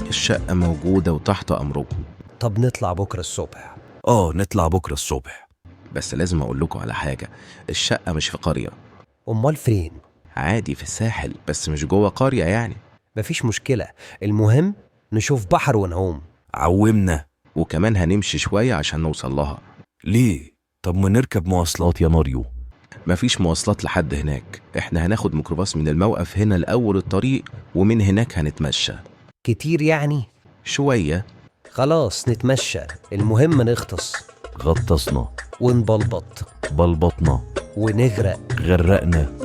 الشقة موجودة وتحت أمركم. طب نطلع بكرة الصبح؟ نطلع بكرة الصبح. بس لازم أقول لكم على حاجة، الشقة مش في قرية. أمال فين؟ عادي في الساحل، بس مش جوه قرية يعني. مفيش مشكلة، المهم نشوف بحر ونعوم. عومنا. وكمان هنمشي شوية عشان نوصل لها. ليه؟ طب ما نركب مواصلات يا ماريو. مفيش مواصلات لحد هناك، احنا هناخد ميكروباص من الموقف هنا لأول الطريق، ومن هناك هنتمشى. كتير يعني؟ شوية. خلاص نتمشى، المهم نغطس غطسنا. ونبلبط بلبطنا. ونغرق. غرقنا.